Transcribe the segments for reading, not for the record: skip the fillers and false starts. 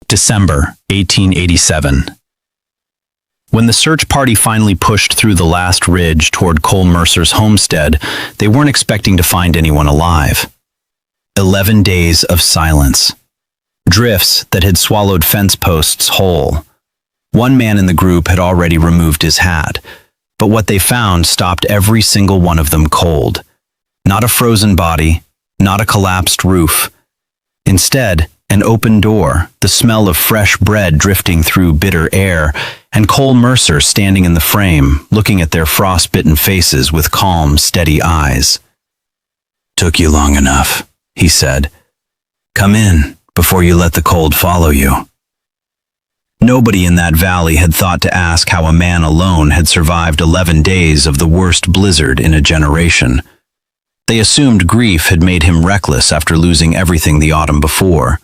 December 1887. When the search party finally pushed through the last ridge toward Cole Mercer's homestead, they weren't expecting to find anyone alive. 11 days of silence. Drifts that had swallowed fence posts whole. One man in the group had already removed his hat, but what they found stopped every single one of them cold. Not a frozen body, not a collapsed roof. Instead, an open door, the smell of fresh bread drifting through bitter air, and Cole Mercer standing in the frame, looking at their frostbitten faces with calm, steady eyes. "Took you long enough," he said. "Come in before you let the cold follow you." Nobody in that valley had thought to ask how a man alone had survived 11 days of the worst blizzard in a generation. They assumed grief had made him reckless after losing everything the autumn before.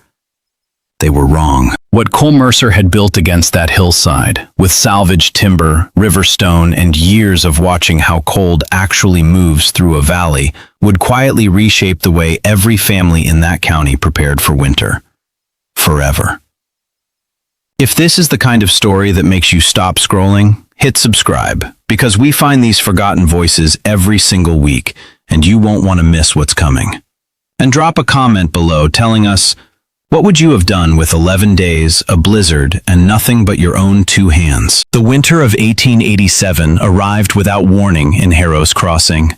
They were wrong. What Cole Mercer had built against that hillside, with salvaged timber, river stone, and years of watching how cold actually moves through a valley, would quietly reshape the way every family in that county prepared for winter. Forever. If this is the kind of story that makes you stop scrolling, hit subscribe, because we find these forgotten voices every single week, and you won't want to miss what's coming. And drop a comment below telling us, what would you have done with 11 days, a blizzard, and nothing but your own two hands? The winter of 1887 arrived without warning in Harrow's Crossing.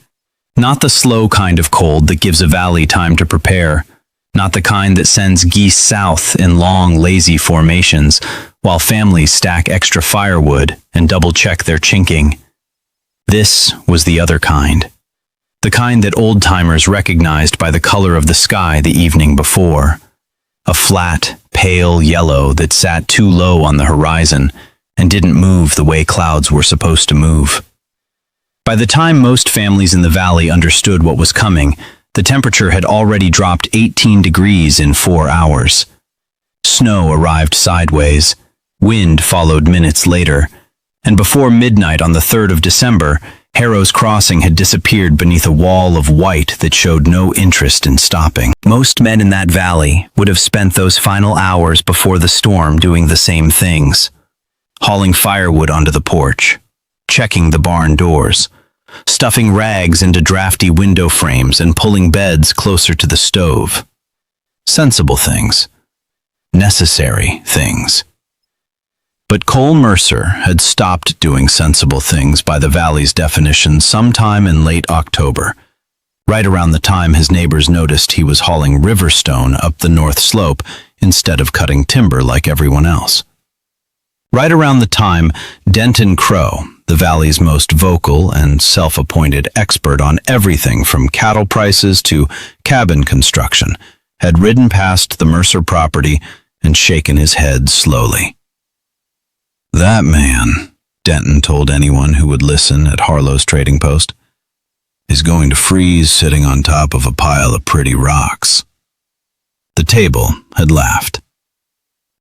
Not the slow kind of cold that gives a valley time to prepare. Not the kind that sends geese south in long, lazy formations, while families stack extra firewood and double-check their chinking. This was the other kind. The kind that old-timers recognized by the color of the sky the evening before. A flat, pale yellow that sat too low on the horizon and didn't move the way clouds were supposed to move. By the time most families in the valley understood what was coming, the temperature had already dropped 18 degrees in 4 hours. Snow arrived sideways, wind followed minutes later, and before midnight on the 3rd of December, Harrow's Crossing had disappeared beneath a wall of white that showed no interest in stopping. Most men in that valley would have spent those final hours before the storm doing the same things. Hauling firewood onto the porch, checking the barn doors, stuffing rags into drafty window frames and pulling beds closer to the stove. Sensible things. Necessary things. But Cole Mercer had stopped doing sensible things by the valley's definition sometime in late October, right around the time his neighbors noticed he was hauling river stone up the north slope instead of cutting timber like everyone else. Right around the time Denton Crow, the valley's most vocal and self-appointed expert on everything from cattle prices to cabin construction, had ridden past the Mercer property and shaken his head slowly. "That man," Denton told anyone who would listen at Harlow's trading post, "is going to freeze sitting on top of a pile of pretty rocks." The table had laughed.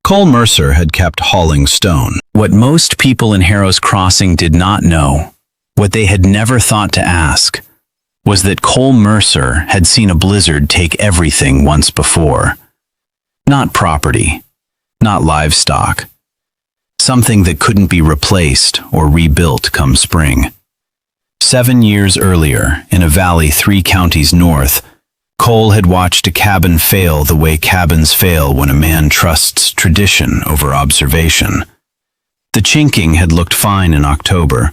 Cole Mercer had kept hauling stone. What most people in Harrow's Crossing did not know, what they had never thought to ask, was that Cole Mercer had seen a blizzard take everything once before. Not property, not livestock. Something that couldn't be replaced or rebuilt come spring. 7 years earlier, in a valley 3 counties north, Cole had watched a cabin fail the way cabins fail when a man trusts tradition over observation. The chinking had looked fine in October.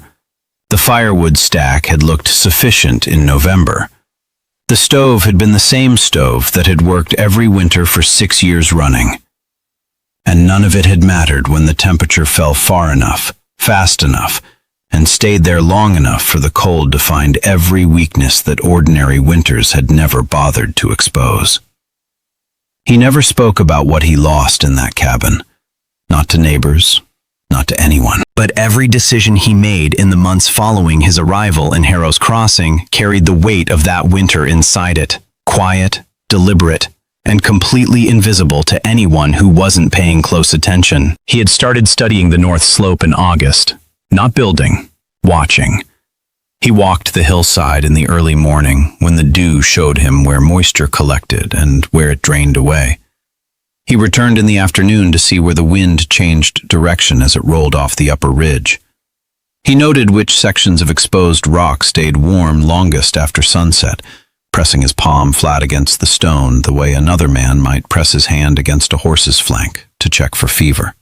The firewood stack had looked sufficient in November. The stove had been the same stove that had worked every winter for 6 years running. And none of it had mattered when the temperature fell far enough, fast enough, and stayed there long enough for the cold to find every weakness that ordinary winters had never bothered to expose. He never spoke about what he lost in that cabin, not to neighbors, not to anyone. But every decision he made in the months following his arrival in Harrow's Crossing carried the weight of that winter inside it, quiet, deliberate, and completely invisible to anyone who wasn't paying close attention. He had started studying the North Slope in August, not building, watching. He walked the hillside in the early morning when the dew showed him where moisture collected and where it drained away. He returned in the afternoon to see where the wind changed direction as it rolled off the upper ridge. He noted which sections of exposed rock stayed warm longest after sunset, pressing his palm flat against the stone the way another man might press his hand against a horse's flank to check for fever.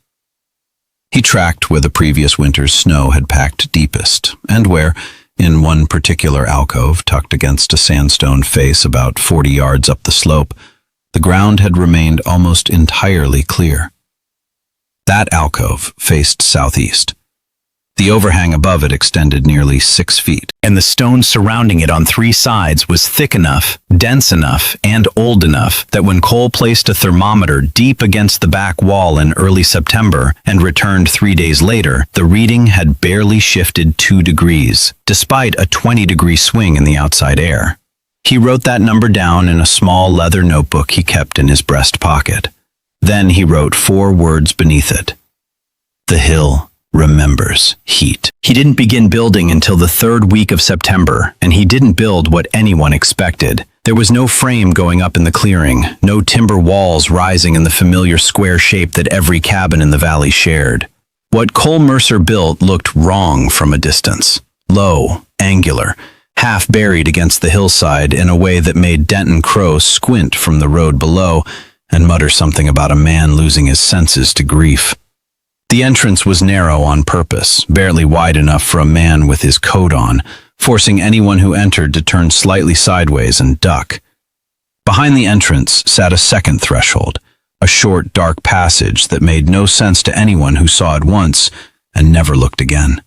He tracked where the previous winter's snow had packed deepest, and where, in one particular alcove tucked against a sandstone face about 40 yards up the slope, the ground had remained almost entirely clear. That alcove faced southeast. The overhang above it extended nearly 6 feet, and the stone surrounding it on 3 sides was thick enough, dense enough, and old enough that when Cole placed a thermometer deep against the back wall in early September and returned 3 days later, the reading had barely shifted 2 degrees, despite a 20-degree swing in the outside air. He wrote that number down in a small leather notebook he kept in his breast pocket. Then he wrote 4 words beneath it. The hill remembers heat. He didn't begin building until the 3rd week of September, and he didn't build what anyone expected. There was no frame going up in the clearing, no timber walls rising in the familiar square shape that every cabin in the valley shared. What Cole Mercer built looked wrong from a distance. Low, angular, half buried against the hillside in a way that made Denton Crow squint from the road below and mutter something about a man losing his senses to grief. The entrance was narrow on purpose, barely wide enough for a man with his coat on, forcing anyone who entered to turn slightly sideways and duck. Behind the entrance sat a second threshold, a short, dark passage that made no sense to anyone who saw it once and never looked again.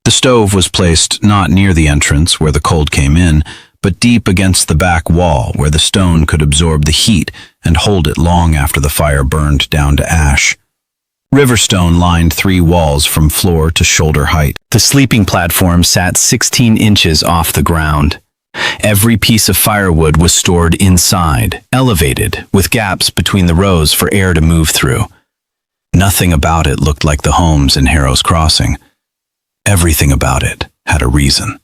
The stove was placed not near the entrance where the cold came in, but deep against the back wall where the stone could absorb the heat and hold it long after the fire burned down to ash. Riverstone lined 3 walls from floor to shoulder height. The sleeping platform sat 16 inches off the ground. Every piece of firewood was stored inside, elevated, with gaps between the rows for air to move through. Nothing about it looked like the homes in Harrow's Crossing. Everything about it had a reason.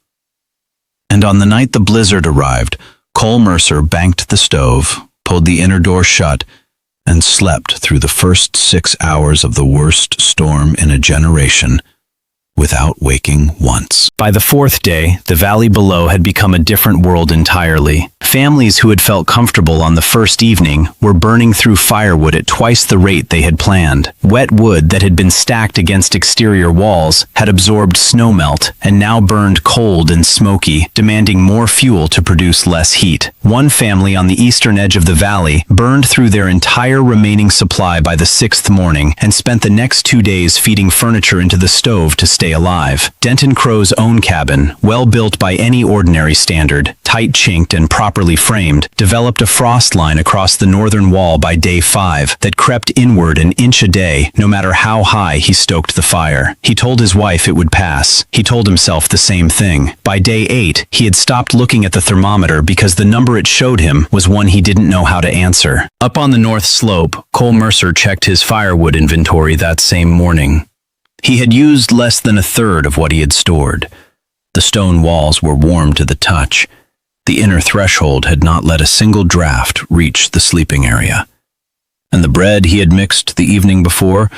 And on the night the blizzard arrived, Cole Mercer banked the stove, pulled the inner door shut, and slept through the first 6 hours of the worst storm in a generation without waking once. By the 4th day, the valley below had become a different world entirely. Families who had felt comfortable on the first evening were burning through firewood at twice the rate they had planned. Wet wood that had been stacked against exterior walls had absorbed snowmelt and now burned cold and smoky, demanding more fuel to produce less heat. One family on the eastern edge of the valley burned through their entire remaining supply by the 6th morning and spent the next 2 days feeding furniture into the stove to stay alive. Denton Crow's own cabin, well built by any ordinary standard, tight chinked and properly framed, developed a frost line across the northern wall by day 5 that crept inward an inch a day, no matter how high he stoked the fire. He told his wife it would pass. He told himself the same thing. By day 8, he had stopped looking at the thermometer because the number it showed him was one he didn't know how to answer. Up on the north slope, Cole Mercer checked his firewood inventory that same morning. He had used less than 1/3 of what he had stored. The stone walls were warm to the touch. The inner threshold had not let a single draft reach the sleeping area. And the bread he had mixed the evening before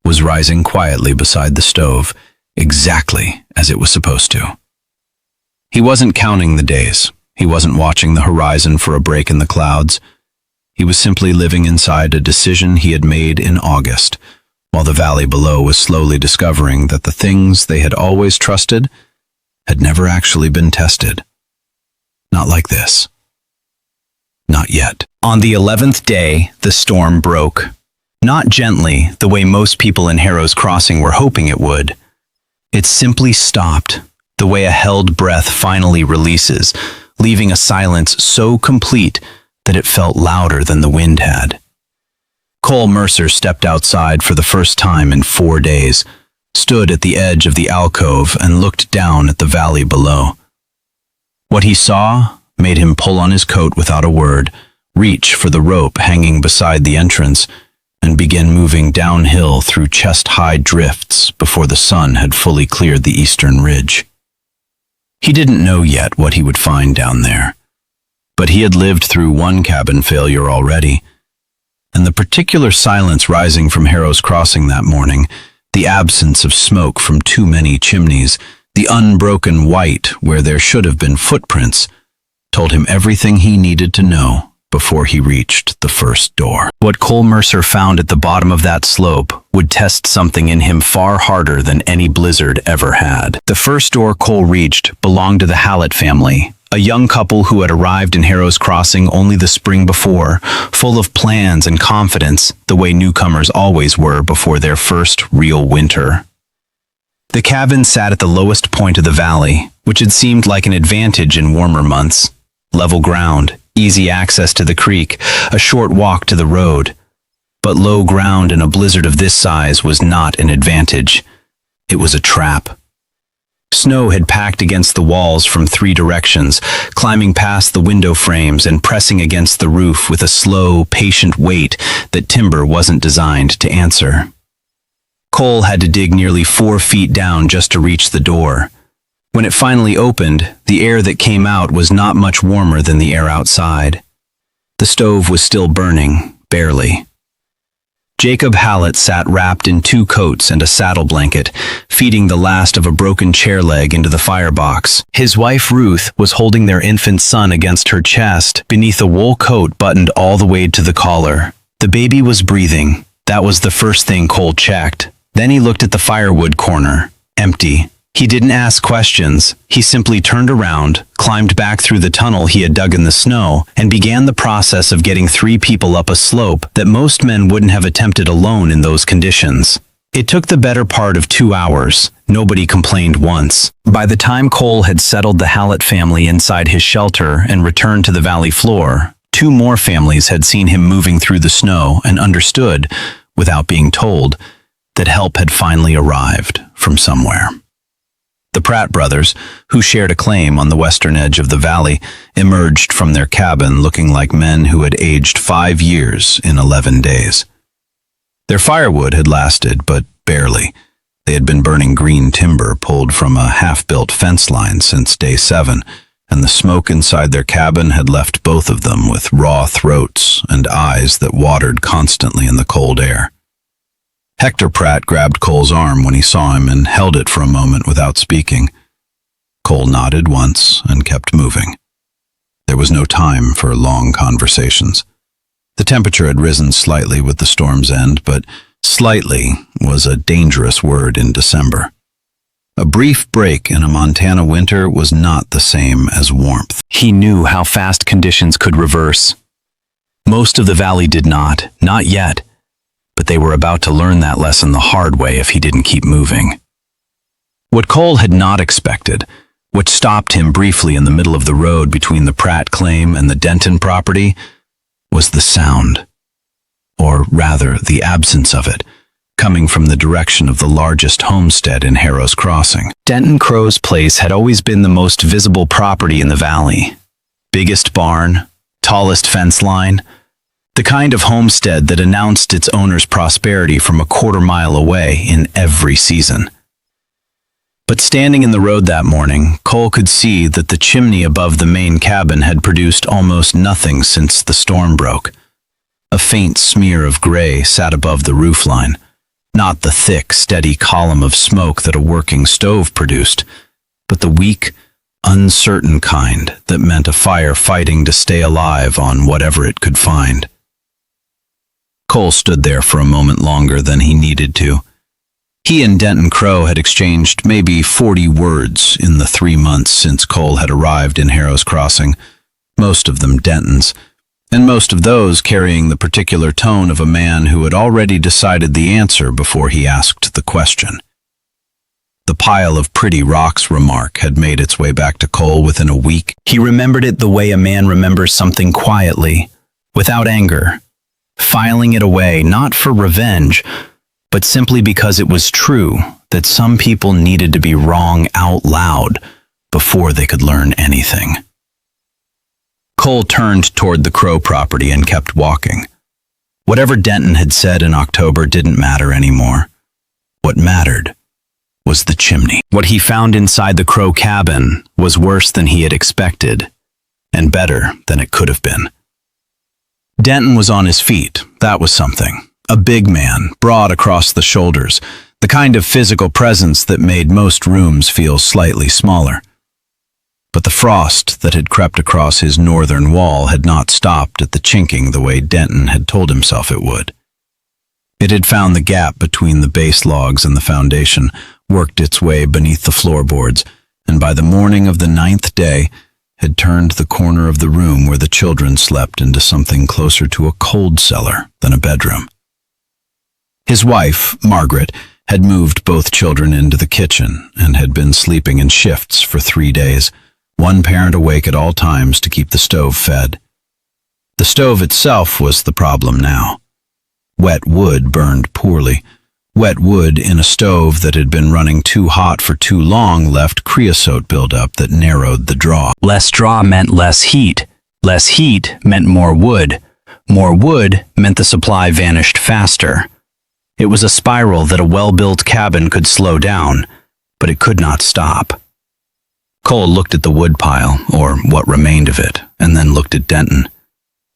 was rising quietly beside the stove, exactly as it was supposed to. He wasn't counting the days. He wasn't watching the horizon for a break in the clouds. He was simply living inside a decision he had made in August, while the valley below was slowly discovering that the things they had always trusted had never actually been tested. Not like this. Not yet. On the 11th day, the storm broke. Not gently, the way most people in Harrow's Crossing were hoping it would. It simply stopped, the way a held breath finally releases, leaving a silence so complete that it felt louder than the wind had. Cole Mercer stepped outside for the first time in 4 days, stood at the edge of the alcove and looked down at the valley below. What he saw made him pull on his coat without a word, reach for the rope hanging beside the entrance, and begin moving downhill through chest-high drifts before the sun had fully cleared the eastern ridge. He didn't know yet what he would find down there, but he had lived through one cabin failure already. and the particular silence rising from Harrow's crossing that morning, the absence of smoke from too many chimneys, the unbroken white where there should have been footprints, told him everything he needed to know before he reached the first door. What Cole Mercer found at the bottom of that slope would test something in him far harder than any blizzard ever had. The first door Cole reached belonged to the Hallett family, a young couple who had arrived in Harrow's Crossing only the spring before, full of plans and confidence, the way newcomers always were before their first real winter. The cabin sat at the lowest point of the valley, which had seemed like an advantage in warmer months. Level ground, easy access to the creek, a short walk to the road. But low ground in a blizzard of this size was not an advantage. It was a trap. Snow had packed against the walls from 3 directions, climbing past the window frames and pressing against the roof with a slow, patient weight that timber wasn't designed to answer. Cole had to dig nearly 4 feet down just to reach the door. When it finally opened, the air that came out was not much warmer than the air outside. The stove was still burning, barely. Jacob Hallett sat wrapped in 2 coats and a saddle blanket, feeding the last of a broken chair leg into the firebox. His wife Ruth was holding their infant son against her chest, beneath a wool coat buttoned all the way to the collar. The baby was breathing. That was the first thing Cole checked. Then he looked at the firewood corner. Empty. He didn't ask questions. He simply turned around, climbed back through the tunnel he had dug in the snow, and began the process of getting 3 people up a slope that most men wouldn't have attempted alone in those conditions. It took the better part of 2 hours. Nobody complained once. By the time Cole had settled the Hallett family inside his shelter and returned to the valley floor, 2 more families had seen him moving through the snow and understood, without being told, that help had finally arrived from somewhere. The Pratt brothers, who shared a claim on the western edge of the valley, emerged from their cabin looking like men who had aged 5 years in 11 days. Their firewood had lasted, but barely. They had been burning green timber pulled from a half-built fence line since day 7, and the smoke inside their cabin had left both of them with raw throats and eyes that watered constantly in the cold air. Hector Pratt grabbed Cole's arm when he saw him and held it for a moment without speaking. Cole nodded once and kept moving. There was no time for long conversations. The temperature had risen slightly with the storm's end, but slightly was a dangerous word in December. A brief break in a Montana winter was not the same as warmth. He knew how fast conditions could reverse. Most of the valley did not yet. But they were about to learn that lesson the hard way if he didn't keep moving. What Cole had not expected, what stopped him briefly in the middle of the road between the Pratt claim and the Denton property, was the sound, or rather the absence of it, coming from the direction of the largest homestead in Harrow's Crossing. Denton Crow's place had always been the most visible property in the valley. Biggest barn, tallest fence line, the kind of homestead that announced its owner's prosperity from a quarter-mile away in every season. But standing in the road that morning, Cole could see that the chimney above the main cabin had produced almost nothing since the storm broke. A faint smear of gray sat above the roofline, not the thick, steady column of smoke that a working stove produced, but the weak, uncertain kind that meant a fire fighting to stay alive on whatever it could find. Cole stood there for a moment longer than he needed to. He and Denton Crow had exchanged maybe 40 words in the 3 months since Cole had arrived in Harrow's Crossing, most of them Denton's, and most of those carrying the particular tone of a man who had already decided the answer before he asked the question. The pile of pretty rocks remark had made its way back to Cole within a week. He remembered it the way a man remembers something quietly, without anger, filing it away not for revenge, but simply because it was true that some people needed to be wrong out loud before they could learn anything. Cole turned toward the Crow property and kept walking. Whatever Denton had said in October didn't matter anymore. What mattered was the chimney. What he found inside the Crow cabin was worse than he had expected, and better than it could have been. Denton was on his feet. That was something. A big man, broad across the shoulders, the kind of physical presence that made most rooms feel slightly smaller. But the frost that had crept across his northern wall had not stopped at the chinking the way Denton had told himself it would. It had found the gap between the base logs and the foundation, worked its way beneath the floorboards, and by the morning of the 9th day had turned the corner of the room where the children slept into something closer to a cold cellar than a bedroom. His wife, Margaret, had moved both children into the kitchen and had been sleeping in shifts for 3 days, one parent awake at all times to keep the stove fed. The stove itself was the problem now. Wet wood burned poorly. Wet wood in a stove that had been running too hot for too long left creosote buildup that narrowed the draw. Less draw meant less heat. Less heat meant more wood. More wood meant the supply vanished faster. It was a spiral that a well-built cabin could slow down, but it could not stop. Cole looked at the wood pile, or what remained of it, and then looked at Denton.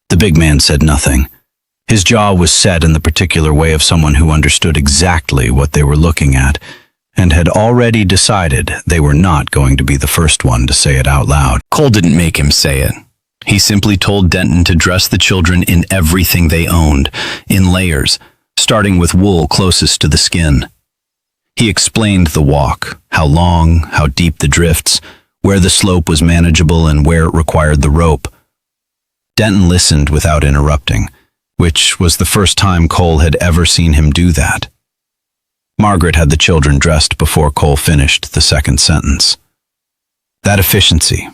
The big man said nothing. His jaw was set in the particular way of someone who understood exactly what they were looking at, and had already decided they were not going to be the first one to say it out loud. Cole didn't make him say it. He simply told Denton to dress the children in everything they owned, in layers, starting with wool closest to the skin. He explained the walk, how long, how deep the drifts, where the slope was manageable and where it required the rope. Denton listened without interrupting, which was the first time Cole had ever seen him do that. Margaret had the children dressed before Cole finished the second sentence. That efficiency,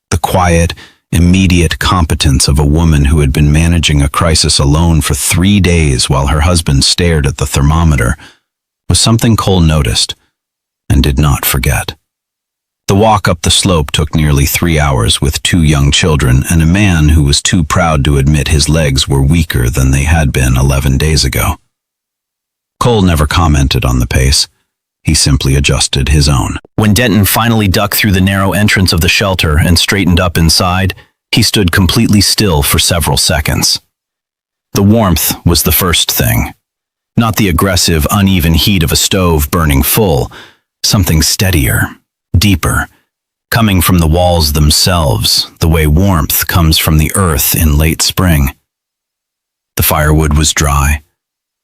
the quiet, immediate competence of a woman who had been managing a crisis alone for 3 days while her husband stared at the thermometer, was something Cole noticed and did not forget. The walk up the slope took nearly 3 hours with 2 young children and a man who was too proud to admit his legs were weaker than they had been 11 days ago. Cole never commented on the pace. He simply adjusted his own. When Denton finally ducked through the narrow entrance of the shelter and straightened up inside, he stood completely still for several seconds. The warmth was the first thing. Not the aggressive, uneven heat of a stove burning full, something steadier, deeper, coming from the walls themselves, the way warmth comes from the earth in late spring. The firewood was dry.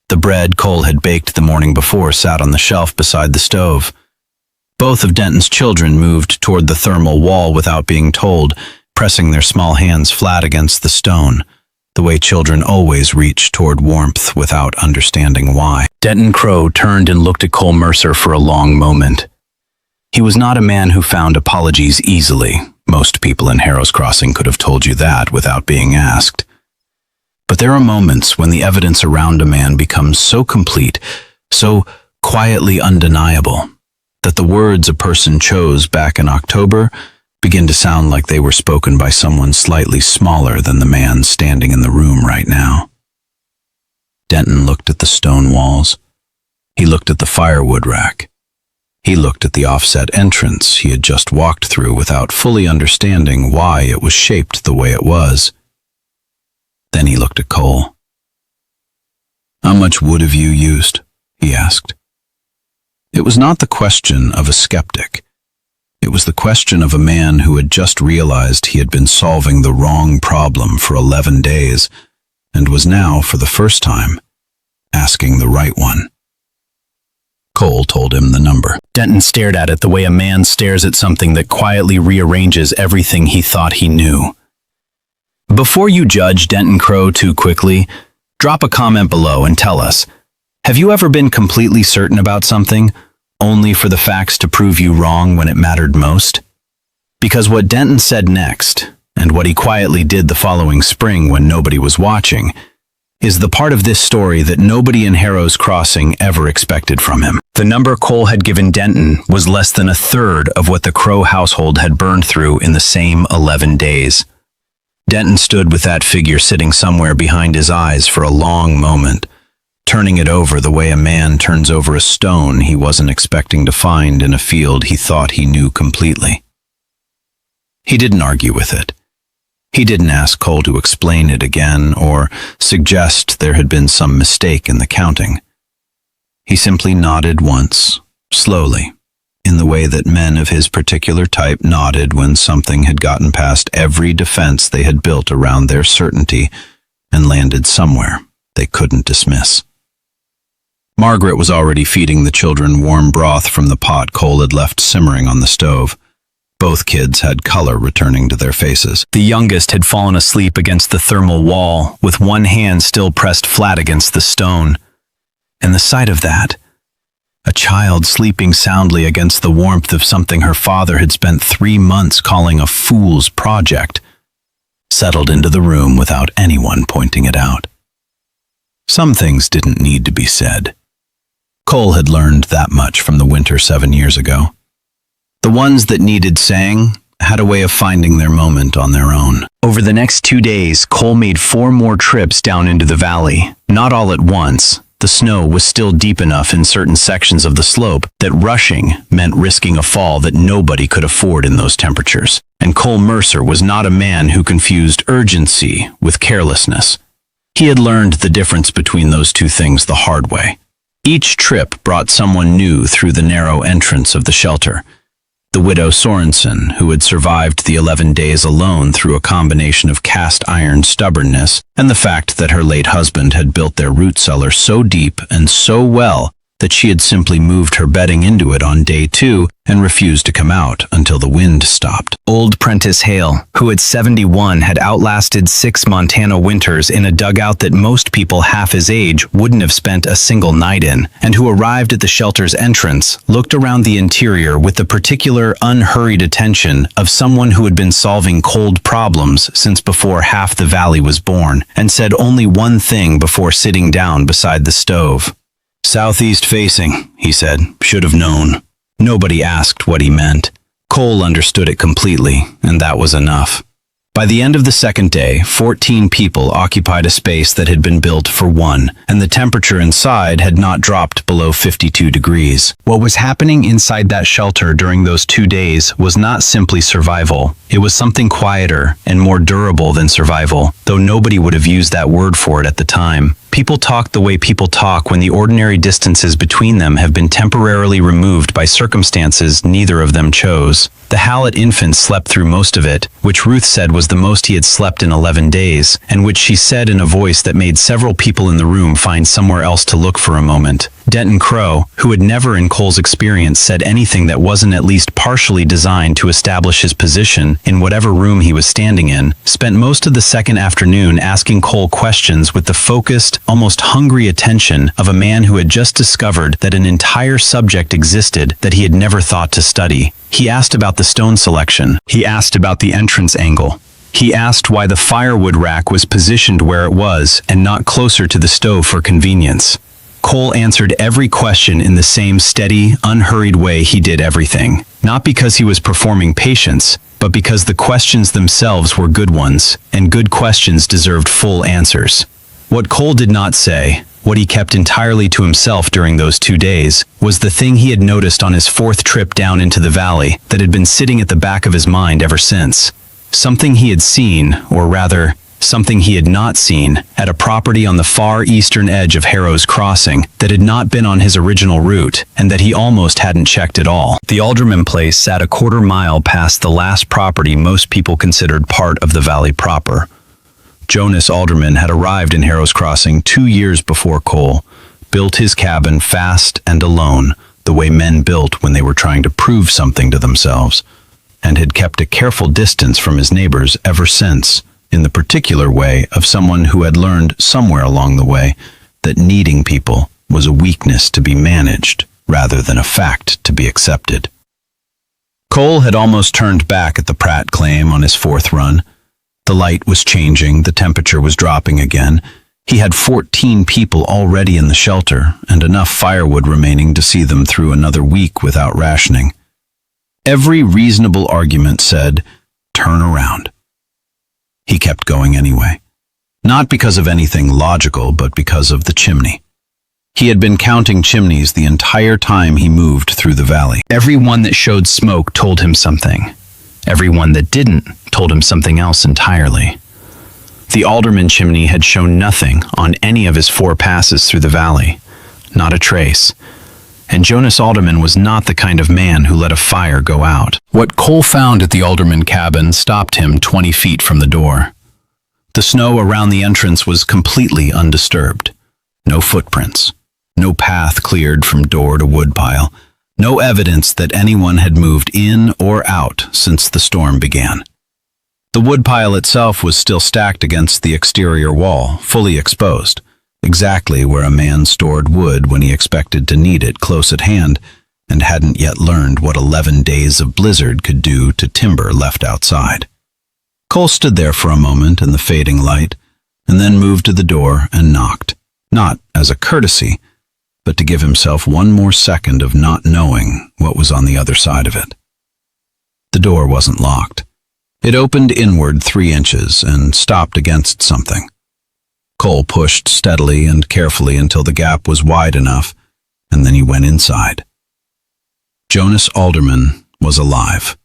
The bread Cole had baked the morning before sat on the shelf beside the stove. Both of Denton's children moved toward the thermal wall without being told, pressing their small hands flat against the stone, the way children always reach toward warmth without understanding why. Denton Crow turned and looked at Cole Mercer for a long moment. He was not a man who found apologies easily. Most people in Harrow's Crossing could have told you that without being asked. But there are moments when the evidence around a man becomes so complete, so quietly undeniable, that the words a person chose back in October begin to sound like they were spoken by someone slightly smaller than the man standing in the room right now. Denton looked at the stone walls. He looked at the firewood rack. He looked at the offset entrance he had just walked through without fully understanding why it was shaped the way it was. Then he looked at Cole. "How much wood have you used?" he asked. It was not the question of a skeptic. It was the question of a man who had just realized he had been solving the wrong problem for 11 days and was now, for the first time, asking the right one. Cole told him the number. Denton stared at it the way a man stares at something that quietly rearranges everything he thought he knew. Before you judge Denton Crow too quickly, drop a comment below and tell us, have you ever been completely certain about something, only for the facts to prove you wrong when it mattered most? Because what Denton said next, and what he quietly did the following spring when nobody was watching, is the part of this story that nobody in Harrow's Crossing ever expected from him. The number Cole had given Denton was less than a third of what the Crow household had burned through in the same 11 days. Denton stood with that figure sitting somewhere behind his eyes for a long moment, turning it over the way a man turns over a stone he wasn't expecting to find in a field he thought he knew completely. He didn't argue with it. He didn't ask Cole to explain it again or suggest there had been some mistake in the counting. He simply nodded once, slowly, in the way that men of his particular type nodded when something had gotten past every defense they had built around their certainty and landed somewhere they couldn't dismiss. Margaret was already feeding the children warm broth from the pot Cole had left simmering on the stove. Both kids had color returning to their faces. The youngest had fallen asleep against the thermal wall, with one hand still pressed flat against the stone. And the sight of that, a child sleeping soundly against the warmth of something her father had spent 3 months calling a fool's project, settled into the room without anyone pointing it out. Some things didn't need to be said. Cole had learned that much from the winter 7 years ago. The ones that needed saying had a way of finding their moment on their own. Over the next 2 days, Cole made 4 more trips down into the valley, not all at once. The snow was still deep enough in certain sections of the slope that rushing meant risking a fall that nobody could afford in those temperatures. And Cole Mercer was not a man who confused urgency with carelessness. He had learned the difference between those two things the hard way. Each trip brought someone new through the narrow entrance of the shelter. The widow Sorensen, who had survived the 11 days alone through a combination of cast iron stubbornness and the fact that her late husband had built their root cellar so deep and so well that she had simply moved her bedding into it on day 2 and refused to come out until the wind stopped. Old Prentice Hale, who at 71 had outlasted 6 Montana winters in a dugout that most people half his age wouldn't have spent a single night in, and who arrived at the shelter's entrance, looked around the interior with the particular unhurried attention of someone who had been solving cold problems since before half the valley was born, and said only one thing before sitting down beside the stove. "Southeast facing," he said. "Should have known." Nobody asked what he meant. Cole understood it completely, and that was enough. By the end of the second day, 14 people occupied a space that had been built for one, and the temperature inside had not dropped below 52 degrees. What was happening inside that shelter during those 2 days was not simply survival. It was something quieter and more durable than survival, though nobody would have used that word for it at the time. People talk the way people talk when the ordinary distances between them have been temporarily removed by circumstances neither of them chose. The Hallett infant slept through most of it, which Ruth said was the most he had slept in 11 days, and which she said in a voice that made several people in the room find somewhere else to look for a moment. Denton Crow, who had never in Cole's experience said anything that wasn't at least partially designed to establish his position in whatever room he was standing in, spent most of the second afternoon asking Cole questions with the focused, almost hungry attention of a man who had just discovered that an entire subject existed that he had never thought to study. He asked about the stone selection. He asked about the entrance angle. He asked why the firewood rack was positioned where it was and not closer to the stove for convenience. Cole answered every question in the same steady, unhurried way he did everything. Not because he was performing patience, but because the questions themselves were good ones, and good questions deserved full answers. What Cole did not say, what he kept entirely to himself during those 2 days, was the thing he had noticed on his 4th trip down into the valley that had been sitting at the back of his mind ever since. Something he had seen, or rather, something he had not seen, at a property on the far eastern edge of Harrow's crossing that had not been on his original route, and that he almost hadn't checked at all. The Alderman place sat a quarter mile past the last property most people considered part of the valley proper. Jonas Alderman had arrived in Harrow's Crossing 2 years before Cole, built his cabin fast and alone, the way men built when they were trying to prove something to themselves, and had kept a careful distance from his neighbors ever since, in the particular way of someone who had learned somewhere along the way that needing people was a weakness to be managed rather than a fact to be accepted. Cole had almost turned back at the Pratt claim on his 4th run. The light was changing, the temperature was dropping again. He had 14 people already in the shelter and enough firewood remaining to see them through another week without rationing. Every reasonable argument said, "Turn around." He kept going anyway. Not because of anything logical, but because of the chimney. He had been counting chimneys the entire time he moved through the valley. Every one that showed smoke told him something. Every one that didn't told him something else entirely. The alderman chimney had shown nothing on any of his 4 passes through the valley, not a trace. And Jonas Alderman was not the kind of man who let a fire go out. What Cole found at the alderman cabin stopped him 20 feet from the door. The snow around the entrance was completely undisturbed. No footprints, no path cleared from door to woodpile, no evidence that anyone had moved in or out since the storm began. The woodpile itself was still stacked against the exterior wall, fully exposed, exactly where a man stored wood when he expected to need it close at hand and hadn't yet learned what 11 days of blizzard could do to timber left outside. Cole stood there for a moment in the fading light, and then moved to the door and knocked, not as a courtesy, but to give himself one more second of not knowing what was on the other side of it. The door wasn't locked. It opened inward 3 inches and stopped against something. Cole pushed steadily and carefully until the gap was wide enough, and then he went inside. Jonas Alderman was alive.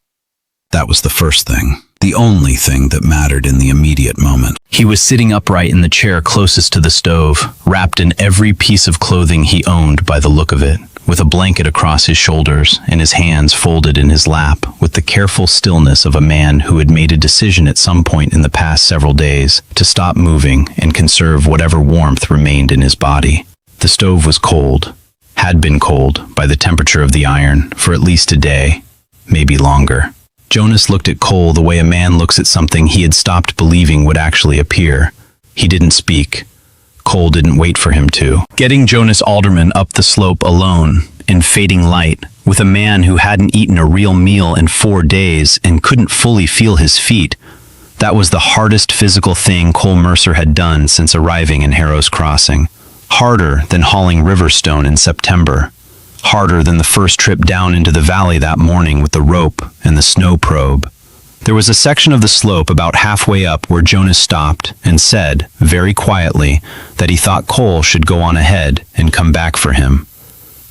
That was the first thing, the only thing that mattered in the immediate moment. He was sitting upright in the chair closest to the stove, wrapped in every piece of clothing he owned by the look of it, with a blanket across his shoulders and his hands folded in his lap, with the careful stillness of a man who had made a decision at some point in the past several days to stop moving and conserve whatever warmth remained in his body. The stove was cold, had been cold by the temperature of the iron for at least a day, maybe longer. Jonas looked at Cole the way a man looks at something he had stopped believing would actually appear. He didn't speak. Cole didn't wait for him to. Getting Jonas Alderman up the slope alone, in fading light, with a man who hadn't eaten a real meal in 4 days and couldn't fully feel his feet, that was the hardest physical thing Cole Mercer had done since arriving in Harrow's Crossing. Harder than hauling Riverstone in September. Harder than the first trip down into the valley that morning with the rope and the snow probe. There was a section of the slope about halfway up where Jonas stopped and said, very quietly, that he thought Cole should go on ahead and come back for him.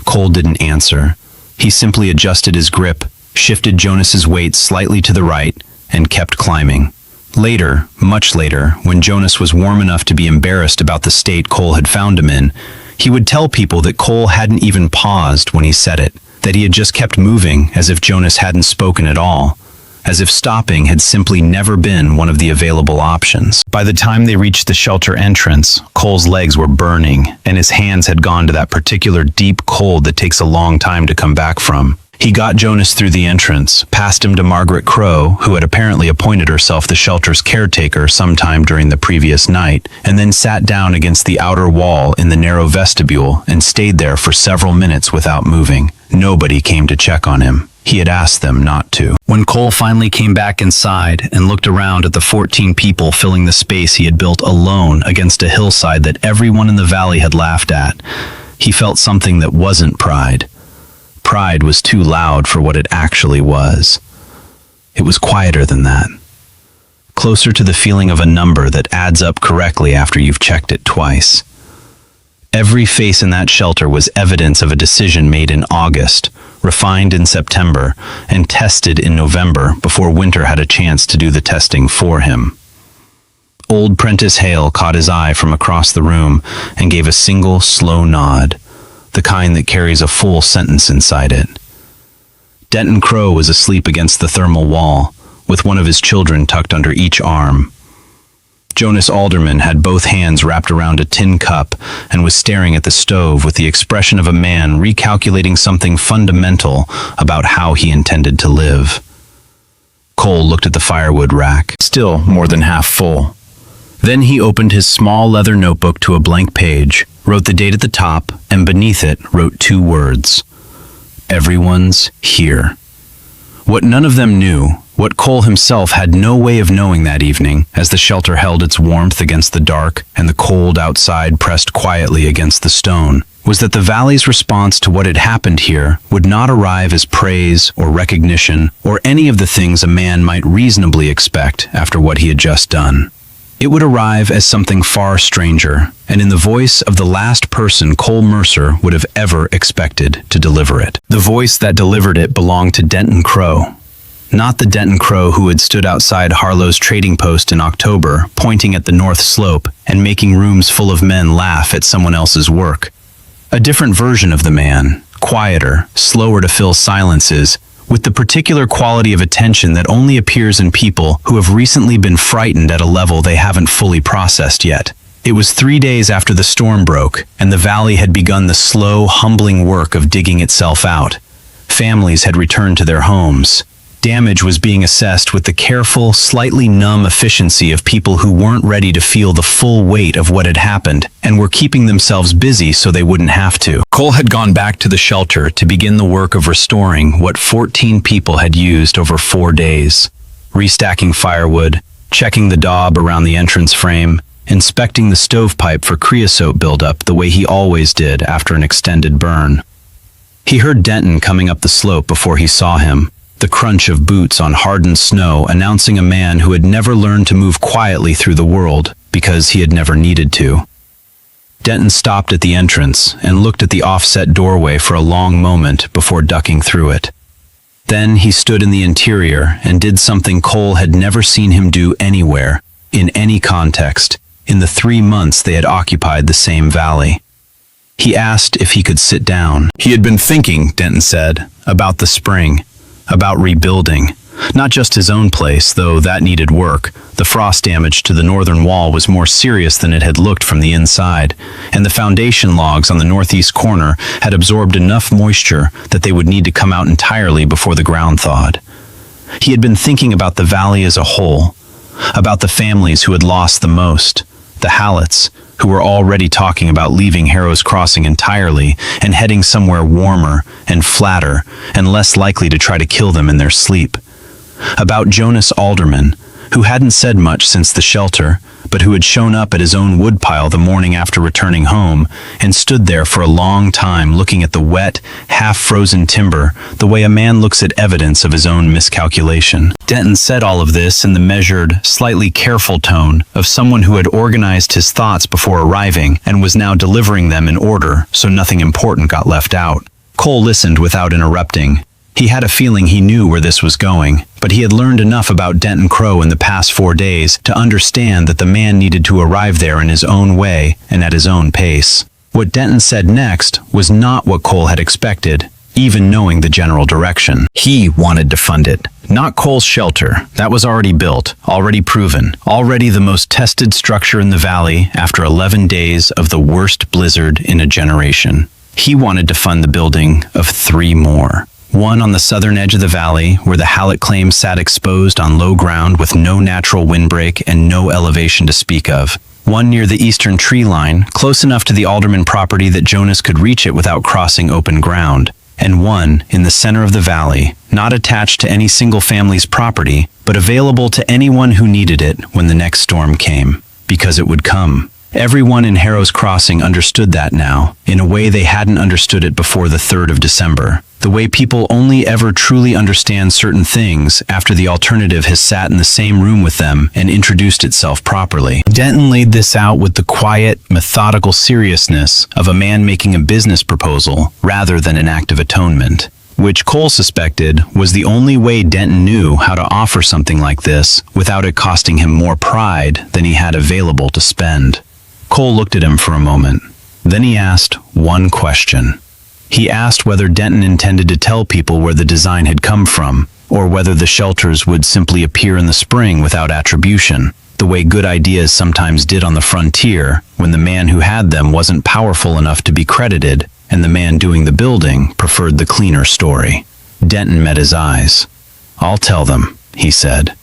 Cole didn't answer. He simply adjusted his grip, shifted Jonas's weight slightly to the right, and kept climbing. Later, much later, when Jonas was warm enough to be embarrassed about the state Cole had found him in, he would tell people that Cole hadn't even paused when he said it, that he had just kept moving as if Jonas hadn't spoken at all, as if stopping had simply never been one of the available options. By the time they reached the shelter entrance, Cole's legs were burning, and his hands had gone to that particular deep cold that takes a long time to come back from. He got Jonas through the entrance, passed him to Margaret Crow, who had apparently appointed herself the shelter's caretaker sometime during the previous night, and then sat down against the outer wall in the narrow vestibule and stayed there for several minutes without moving. Nobody came to check on him. He had asked them not to. When Cole finally came back inside and looked around at the 14 people filling the space he had built alone against a hillside that everyone in the valley had laughed at, he felt something that wasn't pride. Pride was too loud for what it actually was. It was quieter than that. Closer to the feeling of a number that adds up correctly after you've checked it twice. Every face in that shelter was evidence of a decision made in August, refined in September, and tested in November before winter had a chance to do the testing for him. Old Prentice Hale caught his eye from across the room and gave a single, slow nod, the kind that carries a full sentence inside it. Denton Crow was asleep against the thermal wall, with one of his children tucked under each arm. Jonas Alderman had both hands wrapped around a tin cup and was staring at the stove with the expression of a man recalculating something fundamental about how he intended to live. Cole looked at the firewood rack, still more than half full. Then he opened his small leather notebook to a blank page, wrote the date at the top, and beneath it wrote 2 words. Everyone's here. What none of them knew, what Cole himself had no way of knowing that evening, as the shelter held its warmth against the dark and the cold outside pressed quietly against the stone, was that the valley's response to what had happened here would not arrive as praise or recognition or any of the things a man might reasonably expect after what he had just done. It would arrive as something far stranger, and in the voice of the last person Cole Mercer would have ever expected to deliver it. The voice that delivered it belonged to Denton Crow. Not the Denton Crow who had stood outside Harlow's trading post in October, pointing at the north slope and making rooms full of men laugh at someone else's work. A different version of the man, quieter, slower to fill silences, with the particular quality of attention that only appears in people who have recently been frightened at a level they haven't fully processed yet. It was 3 days after the storm broke, and the valley had begun the slow, humbling work of digging itself out. Families had returned to their homes. Damage was being assessed with the careful, slightly numb efficiency of people who weren't ready to feel the full weight of what had happened and were keeping themselves busy so they wouldn't have to. Cole had gone back to the shelter to begin the work of restoring what 14 people had used over 4 days. Restacking firewood, checking the daub around the entrance frame, inspecting the stovepipe for creosote buildup the way he always did after an extended burn. He heard Denton coming up the slope before he saw him, the crunch of boots on hardened snow announcing a man who had never learned to move quietly through the world because he had never needed to. Denton stopped at the entrance and looked at the offset doorway for a long moment before ducking through it. Then he stood in the interior and did something Cole had never seen him do anywhere, in any context, in the 3 months they had occupied the same valley. He asked if he could sit down. He had been thinking, Denton said, about the spring, about rebuilding. Not just his own place, though that needed work. The frost damage to the northern wall was more serious than it had looked from the inside, and the foundation logs on the northeast corner had absorbed enough moisture that they would need to come out entirely before the ground thawed. He had been thinking about the valley as a whole, about the families who had lost the most, the Hallets, who were already talking about leaving Harrow's Crossing entirely and heading somewhere warmer and flatter and less likely to try to kill them in their sleep. About Jonas Alderman, who hadn't said much since the shelter, but who had shown up at his own woodpile the morning after returning home and stood there for a long time looking at the wet, half-frozen timber the way a man looks at evidence of his own miscalculation. Denton said all of this in the measured, slightly careful tone of someone who had organized his thoughts before arriving and was now delivering them in order so nothing important got left out. Cole listened without interrupting. He had a feeling he knew where this was going, but he had learned enough about Denton Crow in the past 4 days to understand that the man needed to arrive there in his own way and at his own pace. What Denton said next was not what Cole had expected, even knowing the general direction. He wanted to fund it, not Cole's shelter. That was already built, already proven, already the most tested structure in the valley after 11 days of the worst blizzard in a generation. He wanted to fund the building of 3 more. One on the southern edge of the valley, where the Hallett claim sat exposed on low ground with no natural windbreak and no elevation to speak of. One near the eastern tree line, close enough to the Alderman property that Jonas could reach it without crossing open ground. And one in the center of the valley, not attached to any single family's property, but available to anyone who needed it when the next storm came. Because it would come. Everyone in Harrow's Crossing understood that now, in a way they hadn't understood it before the 3rd of December. The way people only ever truly understand certain things after the alternative has sat in the same room with them and introduced itself properly. Denton laid this out with the quiet, methodical seriousness of a man making a business proposal rather than an act of atonement, which Cole suspected was the only way Denton knew how to offer something like this without it costing him more pride than he had available to spend. Cole looked at him for a moment. Then he asked one question. He asked whether Denton intended to tell people where the design had come from, or whether the shelters would simply appear in the spring without attribution, the way good ideas sometimes did on the frontier when the man who had them wasn't powerful enough to be credited, and the man doing the building preferred the cleaner story. Denton met his eyes. "I'll tell them," he said.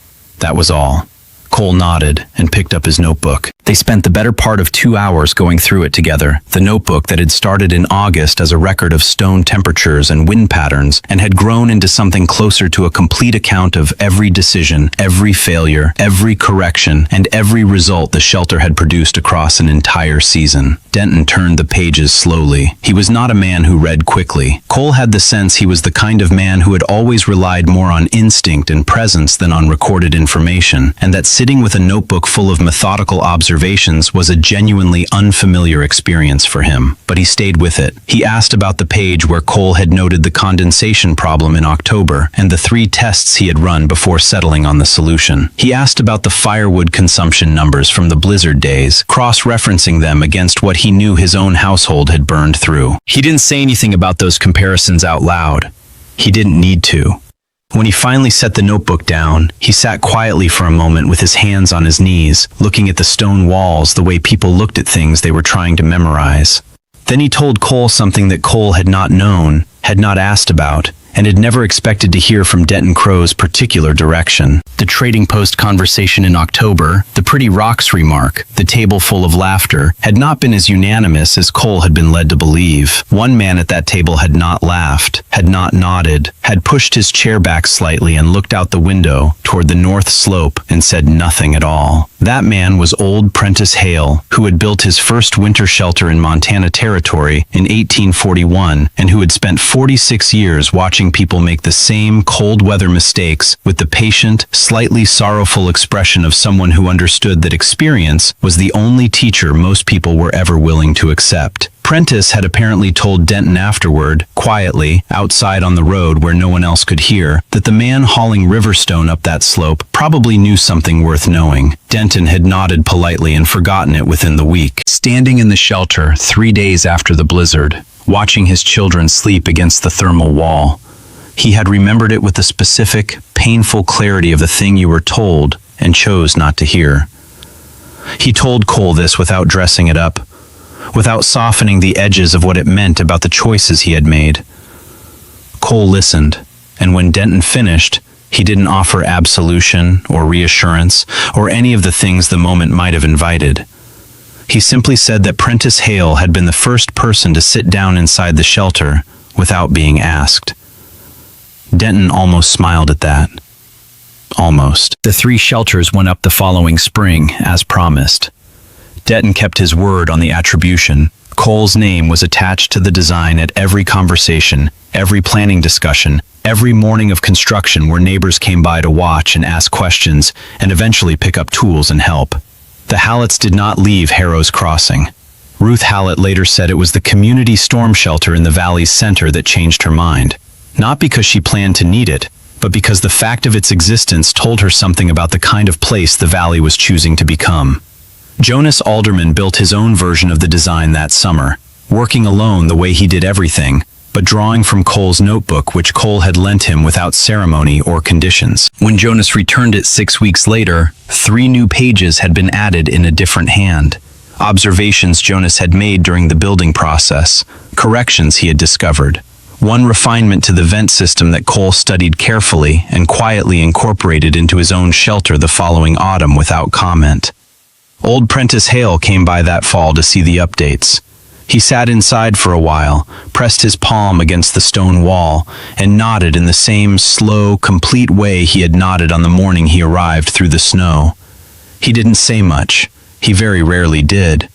That was all. Cole nodded and picked up his notebook. They spent the better part of 2 hours going through it together, the notebook that had started in August as a record of stone temperatures and wind patterns and had grown into something closer to a complete account of every decision, every failure, every correction, and every result the shelter had produced across an entire season. Denton turned the pages slowly. He was not a man who read quickly. Cole had the sense he was the kind of man who had always relied more on instinct and presence than on recorded information, and that sitting sitting with a notebook full of methodical observations was a genuinely unfamiliar experience for him, but he stayed with it. He asked about the page where Cole had noted the condensation problem in October and the 3 tests he had run before settling on the solution. He asked about the firewood consumption numbers from the blizzard days, cross-referencing them against what he knew his own household had burned through. He didn't say anything about those comparisons out loud. He didn't need to. When he finally set the notebook down, he sat quietly for a moment with his hands on his knees, looking at the stone walls the way people looked at things they were trying to memorize. Then he told Cole something that Cole had not known, had not asked about, and had never expected to hear from Denton Crow's particular direction. The trading post conversation in October, the pretty rocks remark, the table full of laughter, had not been as unanimous as Cole had been led to believe. One man at that table had not laughed, had not nodded, had pushed his chair back slightly and looked out the window toward the north slope and said nothing at all. That man was old Prentice Hale, who had built his first winter shelter in Montana Territory in 1841 and who had spent 46 years watching people make the same cold weather mistakes with the patient, slightly sorrowful expression of someone who understood that experience was the only teacher most people were ever willing to accept. Prentice had apparently told Denton afterward, quietly, outside on the road where no one else could hear, that the man hauling riverstone up that slope probably knew something worth knowing. Denton had nodded politely and forgotten it within the week. Standing in the shelter 3 days after the blizzard, watching his children sleep against the thermal wall, he had remembered it with the specific, painful clarity of the thing you were told and chose not to hear. He told Cole this without dressing it up, without softening the edges of what it meant about the choices he had made. Cole listened, and when Denton finished, he didn't offer absolution or reassurance or any of the things the moment might have invited. He simply said that Prentice Hale had been the first person to sit down inside the shelter without being asked. Denton almost smiled at that. Almost. The 3 shelters went up the following spring, as promised. Denton kept his word on the attribution. Cole's name was attached to the design at every conversation, every planning discussion, every morning of construction where neighbors came by to watch and ask questions and eventually pick up tools and help. The Halletts did not leave Harrow's Crossing. Ruth Hallett later said it was the community storm shelter in the valley's center that changed her mind. Not because she planned to need it, but because the fact of its existence told her something about the kind of place the valley was choosing to become. Jonas Alderman built his own version of the design that summer, working alone the way he did everything, but drawing from Cole's notebook which Cole had lent him without ceremony or conditions. When Jonas returned it 6 weeks later, 3 new pages had been added in a different hand. Observations Jonas had made during the building process, corrections he had discovered. One refinement to the vent system that Cole studied carefully and quietly incorporated into his own shelter the following autumn without comment. Old Prentice Hale came by that fall to see the updates. He sat inside for a while, pressed his palm against the stone wall, and nodded in the same slow, complete way he had nodded on the morning he arrived through the snow. He didn't say much. He very rarely did.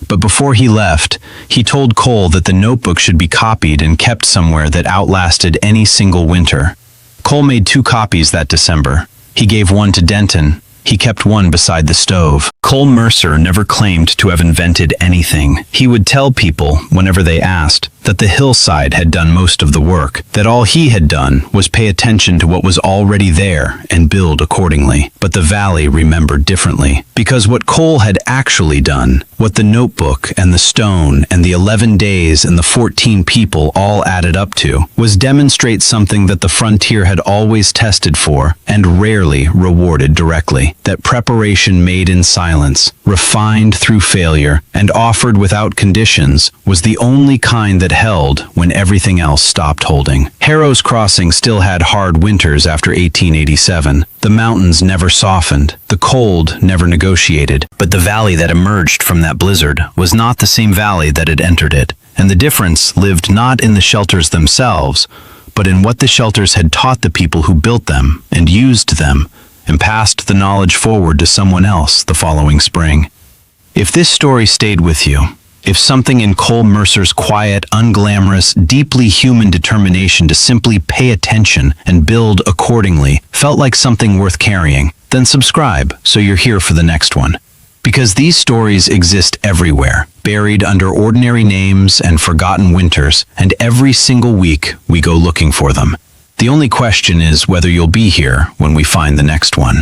But before he left, he told Cole that the notebook should be copied and kept somewhere that outlasted any single winter. Cole made 2 copies that December. He gave one to Denton. He kept one beside the stove. Cole Mercer never claimed to have invented anything. He would tell people, whenever they asked, that the hillside had done most of the work, that all he had done was pay attention to what was already there and build accordingly. But the valley remembered differently, because what Cole had actually done, what the notebook and the stone and the 11 days and the 14 people all added up to, was demonstrate something that the frontier had always tested for and rarely rewarded directly, that preparation made in silence, refined through failure, and offered without conditions was the only kind that held when everything else stopped holding. Harrow's Crossing still had hard winters after 1887. The mountains never softened, the cold never negotiated, but the valley that emerged from that blizzard was not the same valley that had entered it, and the difference lived not in the shelters themselves, but in what the shelters had taught the people who built them and used them, and passed the knowledge forward to someone else the following spring. If this story stayed with you, if something in Cole Mercer's quiet, unglamorous, deeply human determination to simply pay attention and build accordingly felt like something worth carrying, Then subscribe so you're here for the next one. Because these stories exist everywhere, buried under ordinary names and forgotten winters, and every single week we go looking for them. The only question is whether you'll be here when we find the next one.